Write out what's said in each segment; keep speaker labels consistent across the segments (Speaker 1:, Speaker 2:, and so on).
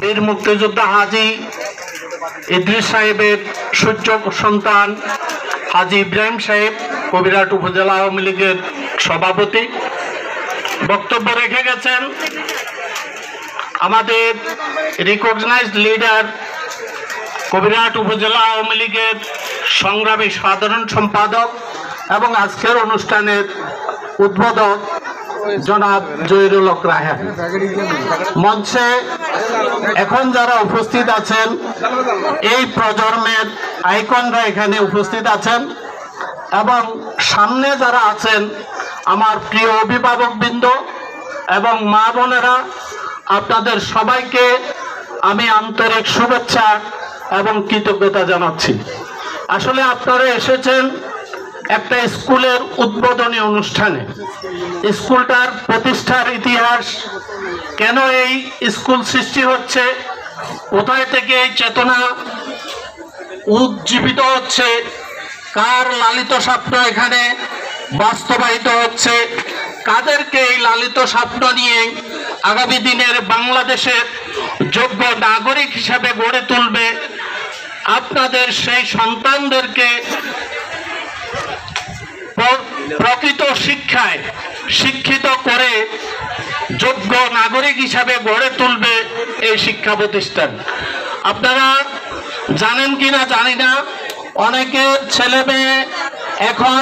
Speaker 1: বীর মুক্তিযোদ্ধা হাজী ইদ্রিস সাহেবের সূর্য সন্তান হাজী ইব্রাহিম সাহেব কবিরহাট উপজেলা আওয়ামী লীগের সভাপতি বক্তব্য রেখে গেছেন। আমাদের রিকগনাইজড লিডার কবিরহাট উপজেলা আওয়ামী লীগের সংগ্রামী সাধারণ সম্পাদক এবং আজকের অনুষ্ঠানের উদ্বোধক জনাব জহিরুল হক রায়হান। মঞ্চে এখন যারা উপস্থিত আছেন এই প্রজন্মের আইকনরা এখানে উপস্থিত আছেন এবং সামনে যারা আছেন আমার প্রিয় অভিভাবকবৃন্দ এবং মা বোনেরা, আপনাদের সবাইকে আমি আন্তরিক শুভেচ্ছা এবং কৃতজ্ঞতা জানাচ্ছি। আসলে আপনারা এসেছেন একটা স্কুলের উদ্বোধনী অনুষ্ঠানে। স্কুলটার প্রতিষ্ঠার ইতিহাস, কেন এই স্কুল সৃষ্টি হচ্ছে, কোথায় থেকে এই চেতনা উজ্জীবিত হচ্ছে, কার লালিত স্বপ্ন এখানে বাস্তবায়িত হচ্ছে, কাদেরকে এই লালিত স্বপ্ন নিয়ে আগামী দিনের বাংলাদেশের যোগ্য নাগরিক হিসাবে গড়ে তুলবে, আপনাদের সেই সন্তানদেরকে প্রকৃত শিক্ষায় শিক্ষিত করে যোগ্য নাগরিক হিসাবে গড়ে তুলবে এই শিক্ষা প্রতিষ্ঠান। আপনারা জানেন কিনা জানি না, অনেকের ছেলে মেয়ে এখন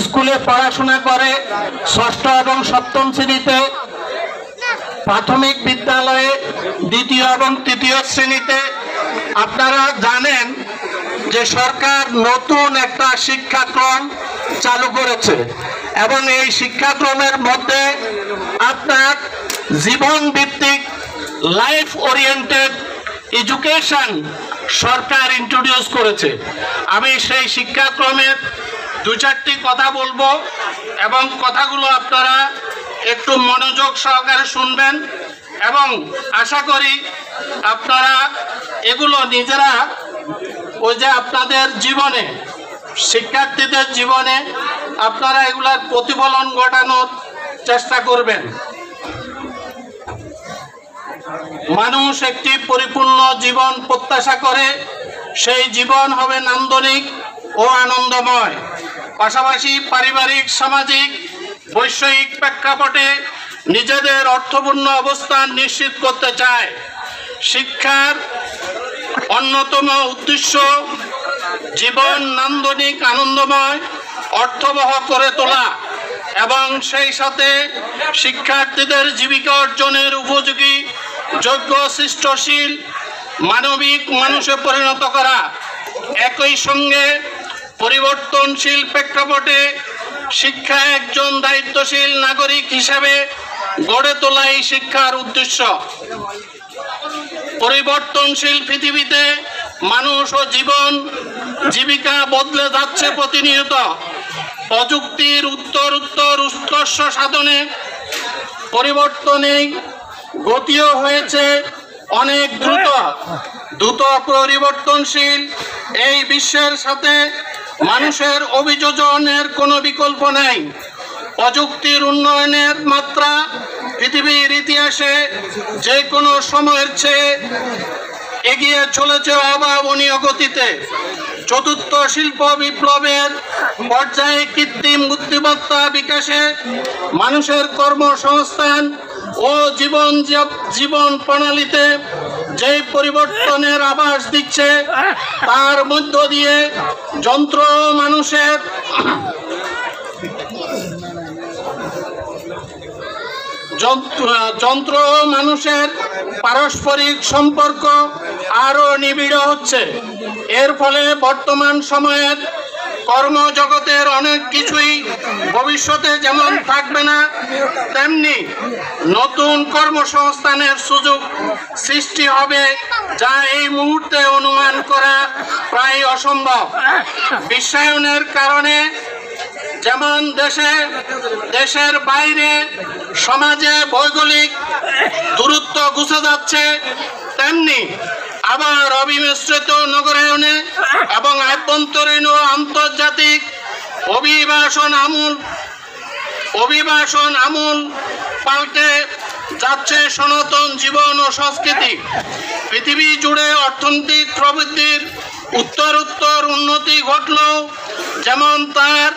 Speaker 1: স্কুলে পড়াশোনা করে ষষ্ঠ এবং সপ্তম শ্রেণীতে, প্রাথমিক বিদ্যালয়ে দ্বিতীয় এবং তৃতীয় শ্রেণীতে। আপনারা জানেন যে সরকার নতুন একটা শিক্ষাক্রম চালু করেছে এবং এই শিক্ষাক্রমের মধ্যে আপনার জীবন ভিত্তিক লাইফ ওরিয়েন্টেড এডুকেশন সরকার ইন্ট্রোডিউস করেছে। আমি সেই শিক্ষাক্রমের দু চারটি কথা বলবো এবং কথাগুলো আপনারা একটু মনোযোগ সহকারে শুনবেন এবং আশা করি আপনারা এগুলো নিজেরা ওই যে আপনাদের জীবনে, শিক্ষার্থীদের জীবনে আপনারা এগুলার প্রতিফলন ঘটানোর চেষ্টা করবেন। মানুষ একটি পরিপূর্ণ জীবন প্রত্যাশা করে, সেই জীবন হবে নান্দনিক ও আনন্দময়। পাশাপাশি পারিবারিক, সামাজিক, বৈষয়িক প্রেক্ষাপটে নিজেদের অর্থপূর্ণ অবস্থান নিশ্চিত করতে চায়। শিক্ষার অন্যতম উদ্দেশ্য জীবন নান্দনিক, আনন্দময়, অর্থবহ করে তোলা এবং সেই সাথে শিক্ষার্থীদের জীবিকা অর্জনের উপযোগী, যোগ্য, সৃষ্টশীল, মানবিক মানুষে পরিণত করা। একই সঙ্গে পরিবর্তনশীল প্রেক্ষাপটে শিক্ষা একজন দায়িত্বশীল নাগরিক হিসেবে গড়ে তোলাই শিক্ষার উদ্দেশ্য। পরিবর্তনশীল পৃথিবীতে মানুষ ও জীবন জীবিকা বদলে যাচ্ছে প্রতিনিয়ত। প্রযুক্তির উত্তরোত্তর উৎকর্ষ সাধনে পরিবর্তনের গতিও হয়েছে অনেক দ্রুত পরিবর্তনশীল এই বিশ্বের সাথে মানুষের অভিযোজনের কোনো বিকল্প নেই। প্রযুক্তির উন্নয়নের মাত্রা পৃথিবীর ইতিহাসে যে কোনো সময়ের চেয়ে এগিয়ে চলেছে অভাবনীয় গতিতে। চতুর্থ শিল্প বিপ্লবের পর্যায়ে কৃত্রিম বুদ্ধিমত্তা বিকাশে মানুষের কর্মসংস্থান ও জীবন প্রণালীতে যে পরিবর্তনের আভাস দিচ্ছে, তার মধ্য দিয়ে যন্ত্র মানুষের পারস্পরিক সম্পর্ক আরো নিবিড় হচ্ছে। এর ফলে বর্তমান সময়ের কর্মজগতের অনেক কিছুই ভবিষ্যতে যেমন থাকবে না, তেমনি নতুন কর্মসংস্থানের সুযোগ সৃষ্টি হবে, যা এই মুহূর্তে অনুমান করা প্রায় অসম্ভব। বিশ্বায়নের কারণে যেমন দেশের বাইরে সমাজে ভৌগোলিক দূরত্ব ঘুচে যাচ্ছে, তেমনি আবার অবিমিশ্রিত নগরায়নে এবং আভ্যন্তরীণ ও আন্তর্জাতিক অভিবাসন আমূল পাল্টে যাচ্ছে সনাতন জীবন ও সংস্কৃতি। পৃথিবী জুড়ে অর্থনৈতিক প্রবৃদ্ধির উত্তর উন্নতি ঘটলেও যেমন তার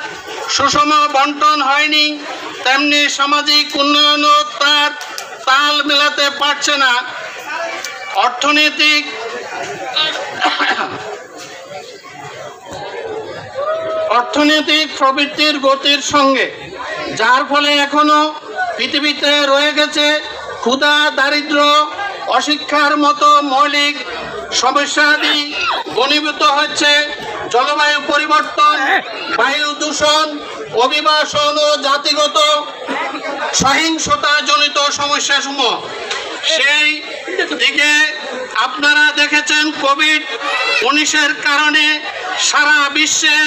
Speaker 1: সুষম বন্টন হয়নি, তেমনি সামাজিক উন্নয়নও তার তাল মেলাতে পারছে না অর্থনৈতিক প্রবৃদ্ধির গতির সঙ্গে, যার ফলে এখনো পৃথিবীতে রয়ে গেছে ক্ষুধা, দারিদ্র, অশিক্ষার মতো মৌলিক সমস্যাদি ঘনীভূত হচ্ছে। জলবায়ু পরিবর্তন, বায়ু দূষণ, অভিবাসন ও জাতিগত সহিংসতা জনিত সমস্যাসমূহ। সেই দিকে আপনারা দেখেছেন কোভিড-19 কারণে সারা বিশ্বে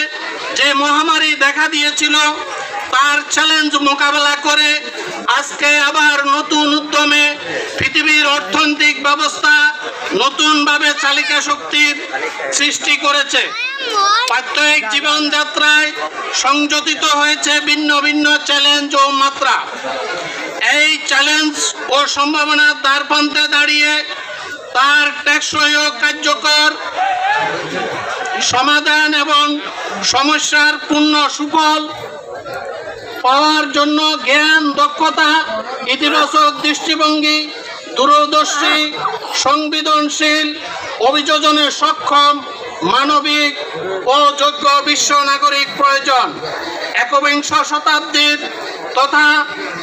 Speaker 1: যে মহামারী দেখা দিয়েছিল, তার চ্যালেঞ্জ মোকাবেলা করে আজকে আবার নতুন উদ্যমে পৃথিবীর অর্থনৈতিক ব্যবস্থা নতুনভাবে চালিকা শক্তির সৃষ্টি করেছে। প্রাত্যহিক জীবনযাত্রায় সংযোজিত হয়েছে ভিন্ন ভিন্ন চ্যালেঞ্জ ও মাত্রা। এই চ্যালেঞ্জ ও সম্ভাবনার দ্বারপ্রান্তে দাঁড়িয়ে তার টেকসই ও কার্যকর সমাধান এবং সমস্যার পূর্ণ সুফল পাওয়ার জন্য জ্ঞান, দক্ষতা, ইতিবাচক দৃষ্টিভঙ্গি, দূরদর্শী, সংবেদনশীল, অভিযোজনে সক্ষম, মানবিক ও যোগ্য বিশ্ব নাগরিক প্রয়োজন। একবিংশ শতাব্দীর তথা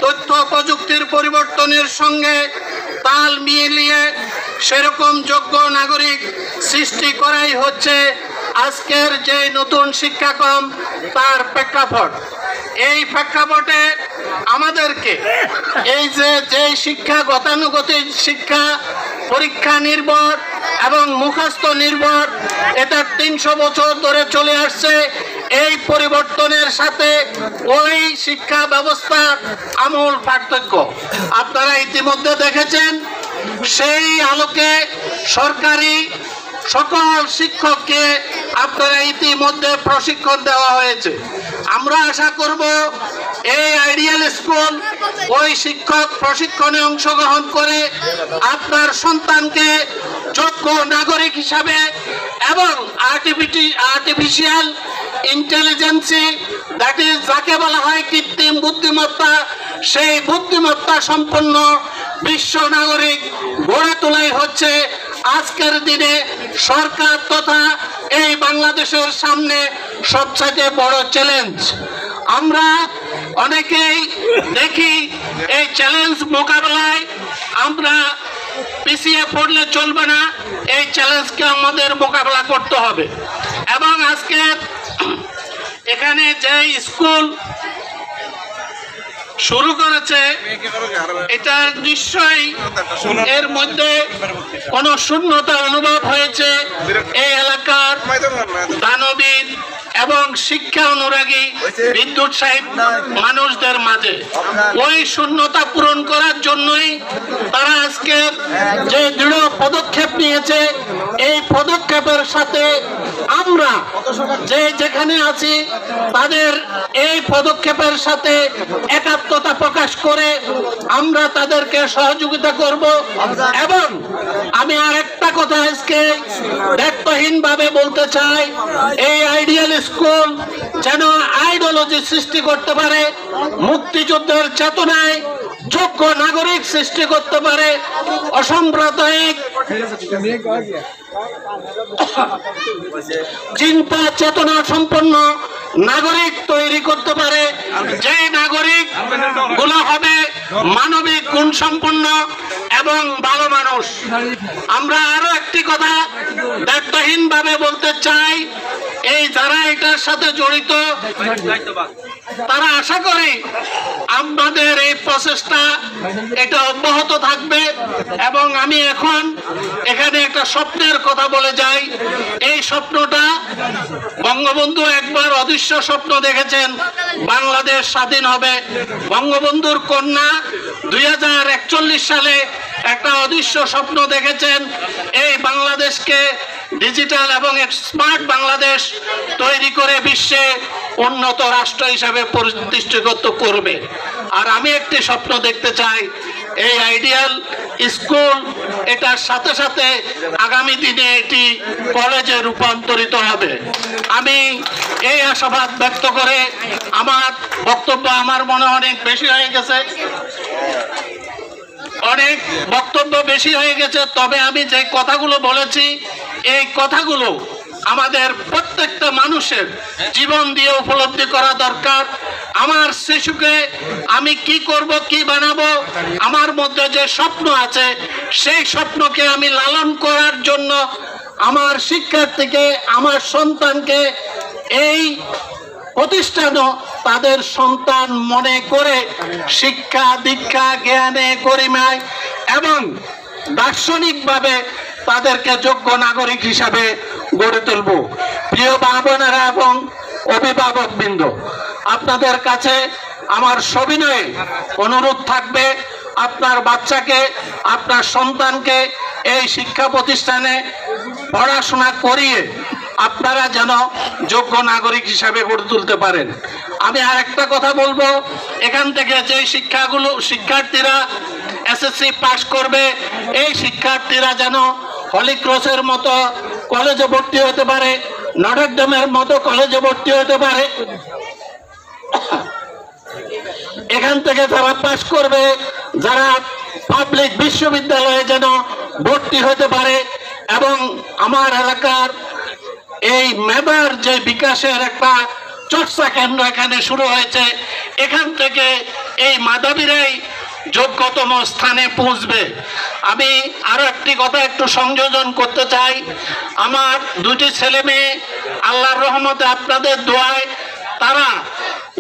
Speaker 1: তথ্য প্রযুক্তির পরিবর্তনের সঙ্গে তাল মিলিয়ে সেরকম যোগ্য নাগরিক সৃষ্টি করাই হচ্ছে আজকের যে নতুন শিক্ষাক্রম, তার প্রেক্ষাপট। এই প্রেক্ষাপটে আমাদেরকে এই যে শিক্ষা, গতানুগতিক শিক্ষা, পরীক্ষা নির্ভর এবং মুখস্থ নির্ভর, এটা 300 বছর ধরে চলে আসছে। এই পরিবর্তনের সাথে ওই শিক্ষা ব্যবস্থার আমূল পার্থক্য আপনারা ইতিমধ্যে দেখেছেন। সেই আলোকে সরকারি সকল শিক্ষককে আপনারা ইতিমধ্যে প্রশিক্ষণ দেওয়া হয়েছে। আমরা আশা করব এই আইডিয়াল স্কুল ওই শিক্ষক প্রশিক্ষণে অংশগ্রহণ করে আপনার সন্তানকে যোগ্য নাগরিক হিসাবে এবং আর্টিফিশিয়াল ইন্টেলিজেন্সি, দ্যাট ইজ যাকে বলা হয় কৃত্রিম বুদ্ধিমত্তা, সেই বুদ্ধিমত্তা সম্পন্ন বিশ্ব নাগরিক গড়ে তোলাই হচ্ছে আজকের দিনে সরকার তথা এই বাংলাদেশের সামনে সবচেয়ে বড় চ্যালেঞ্জ। আমরা অনেকেই দেখি এই চ্যালেঞ্জ মোকাবেলায় আমরা পিছিয়ে পড়লে চলবে না, এই চ্যালেঞ্জকে আমাদের মোকাবেলা করতে হবে। এবং আজকে এখানে যে স্কুল শুরু করেছে, এটা নিশ্চয়ই এর মধ্যে কোন শূন্যতা অনুভব হয়েছে এই এলাকার দানবীর এবং শিক্ষা অনুরাগী বিদ্যুৎ সাহেব মানুষদের মাঝে। ওই শূন্যতা পূরণ করার জন্যই তারা আজকে যে দৃঢ় পদক্ষেপ নিয়েছে, এই পদক্ষেপের সাথে আমরা যে যেখানে আছি তাদের এই পদক্ষেপের সাথে একাত্মতা প্রকাশ করে আমরা তাদেরকে সহযোগিতা করব। এবং আমি আরেকটা কথা আজকে দায়িত্বহীনভাবে বলতে চাই, এই আইডিয়াল স্কুল যেন আইডিওলজি সৃষ্টি করতে পারে, মুক্তিযুদ্ধের চেতনায় যোগ্য নাগরিক সৃষ্টি করতে পারে, অসাম্প্রদায়িক চিন্তা চেতনা সম্পন্ন নাগরিক তৈরি করতে পারে, যে নাগরিক গুলো হবে মানবিক গুণ সম্পন্ন এবং ভালো মানুষ। আমরা আরো একটি কথা দায়িত্বহীন ভাবে বলতে চাই, এই যারা এটার সাথে জড়িত তারা আশা করি আমাদের এই প্রচেষ্টা এটা অব্যাহত থাকবে। এবং আমি এখন এখানে একটা স্বপ্নের কথা বলে যাই। এই স্বপ্নটা বঙ্গবন্ধু একবার অদৃশ্য স্বপ্ন দেখেছেন, বাংলাদেশ স্বাধীন হবে। বঙ্গবন্ধুর কন্যা 2041 সালে একটা অদৃশ্য স্বপ্ন দেখেছেন, এই বাংলাদেশকে ডিজিটাল এবং স্মার্ট বাংলাদেশ তৈরি করে বিশ্বে উন্নত রাষ্ট্র হিসাবে প্রতিষ্ঠিত করবে। আর আমি একটি স্বপ্ন দেখতে চাই, এই আইডিয়াল স্কুল এটার সাথে সাথে আগামী দিনে এটি কলেজে রূপান্তরিত হবে। আমি এই আশাবাদ ব্যক্ত করে আমার বক্তব্য, আমার মনে অনেক বেশি হয়ে গেছে, অনেক বক্তব্য বেশি হয়ে গেছে, তবে আমি যে কথাগুলো বলেছি এই কথাগুলো আমাদের প্রত্যেকটা মানুষের জীবন দিয়ে উপলব্ধি করা দরকার। আমার শিশুকে আমি কি করব, কি বানাবো, আমার মধ্যে যে স্বপ্ন আছে সেই স্বপ্নকে আমি লালন করার জন্য আমার শিক্ষার্থীকে, আমার সন্তানকে এই প্রতিষ্ঠানও তাদের সন্তান মনে করে শিক্ষা দীক্ষা জ্ঞানে গরিমায় এবং দার্শনিকভাবে তাদেরকে যোগ্য নাগরিক হিসাবে গড়ে তুলব। প্রিয় মা বোনেরা এবং অভিভাবকবৃন্দ, আপনাদের কাছে আমার সবিনয়ে অনুরোধ থাকবে, আপনার বাচ্চাকে, আপনার সন্তানকে এই শিক্ষা প্রতিষ্ঠানে পড়াশোনা করিয়ে আপনারা যেন যোগ্য নাগরিক হিসাবে গড়ে তুলতে পারেন। আমি আরেকটা কথা বলবো, এখান থেকে যে শিক্ষার্থীরা এসএসসি পাস করবে, এই শিক্ষার্থীরা যেন হলি ক্রসের মতো কলেজে ভর্তি হতে পারে, নটর ডেমের মতো কলেজে ভর্তি হতে পারে। এখান থেকে যারা পাস করবে, যারা পাবলিক বিশ্ববিদ্যালয়ে যেন ভর্তি হতে পারে এবং আমার এলাকার এই মেধার যে বিকাশের একটা চর্চা কেন্দ্র এখানে শুরু হয়েছে, এখান থেকে এই মেধাবীরাই যোগ্যতম স্থানে পৌঁছবে। আমি আরো একটি কথা একটু সংযোজন করতে চাই। আমার দুটি ছেলে মেয়ে আল্লাহর রহমতে আপনাদের দোয়ায় তারা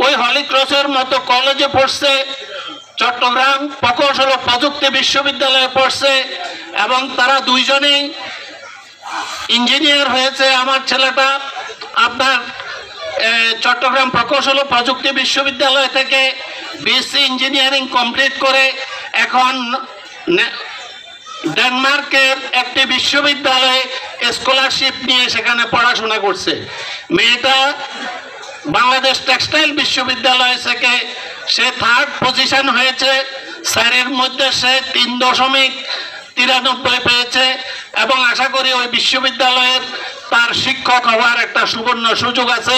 Speaker 1: ওই হলি ক্রসের মতো কলেজে পড়ছে, চট্টগ্রাম প্রকৌশল ও প্রযুক্তি বিশ্ববিদ্যালয়ে পড়ছে এবং তারা দুইজনেই ইঞ্জিনিয়ার হয়েছে। আমার ছেলেটা আপনার চট্টগ্রাম প্রকৌশল ও প্রযুক্তি বিশ্ববিদ্যালয় থেকে বিএসসি ইঞ্জিনিয়ারিং কমপ্লিট করে এখন ডেনমার্কের একটি বিশ্ববিদ্যালয়ে স্কলারশিপ নিয়ে সেখানে পড়াশোনা করছে। মেয়েটা বাংলাদেশ টেক্সটাইল বিশ্ববিদ্যালয় থেকে সে 3rd পজিশন হয়েছে, স্যারের মধ্যে সে 3.93 পেয়েছে এবং আশা করি ওই বিশ্ববিদ্যালয়ের তার শিক্ষক হওয়ার একটা সুবর্ণ সুযোগ আছে।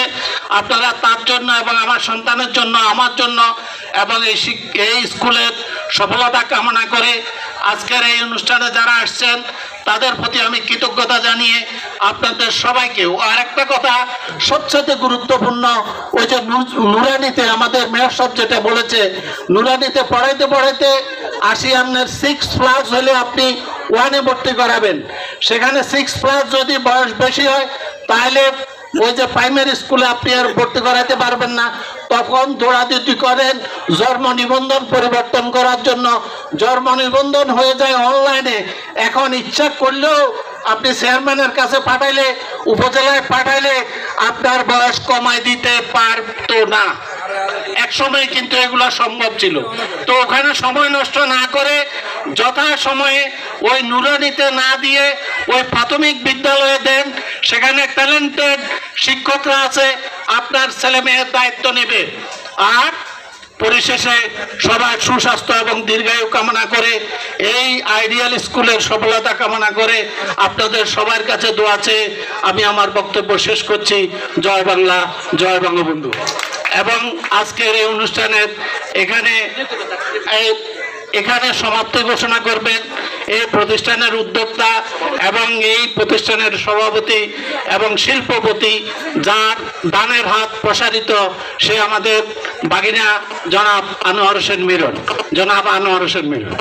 Speaker 1: আপনারা তার জন্য এবং আমার সন্তানের জন্য, আমার জন্য এবং এই স্কুলের সফলতা কামনা করে আজকের এই অনুষ্ঠানে যারা আসছেন তাদের প্রতি আমি কৃতজ্ঞতা জানিয়ে আপনাদের সবাইকে আর একটা কথা সবচেয়ে গুরুত্বপূর্ণ, ওই যে নুরানিতে আমাদের মেয়র সাহেব যেটা বলেছে, নুরানিতে পড়াইতে পড়াইতে 6+ হলে আপনি 1-এ ভর্তি করাবেন। সেখানে 6+ যদি বয়স বেশি হয় তাহলে ওই যে প্রাইমারি স্কুলে আপনি আর ভর্তি করাতে পারবেন না, তখন দৌড়াদৌড়ি করেন জন্ম নিবন্ধন পরিবর্তন করার জন্য। জন্ম নিবন্ধন হয়ে যায় অনলাইনে, এখন ইচ্ছা করলেও আপনি চেয়ারম্যানের কাছে পাঠাইলে, উপজেলায় পাঠাইলে আপনার বয়স কমায় দিতে পারতো না। এক সময় কিন্তু এগুলো সম্ভব ছিল। তো ওখানে সময় নষ্ট না করে যথা সময়ে ওই নুরানিতে না দিয়ে ওই প্রাথমিক বিদ্যালয়ে দেন, সেখানে ট্যালেন্টেড শিক্ষকরা আছে, আপনার ছেলে মেয়ের দায়িত্ব নেবে। আর পরিশেষে সবার সুস্বাস্থ্য এবং দীর্ঘায়ু কামনা করে এই আইডিয়াল স্কুলের সফলতা কামনা করে আপনাদের সবার কাছে দোয়া চেয়ে আমি আমার বক্তব্য শেষ করছি। জয় বাংলা, জয় বঙ্গবন্ধু। এবং আজকের এই অনুষ্ঠানের এখানে সমাপ্তি ঘোষণা করবেন এই প্রতিষ্ঠানের উদ্যোক্তা এবং এই প্রতিষ্ঠানের সভাপতি এবং শিল্পপতি, যার দানের হাত প্রসারিত, সে আমাদের বাগিনা জনাব আনোয়ার হোসেন মিলন।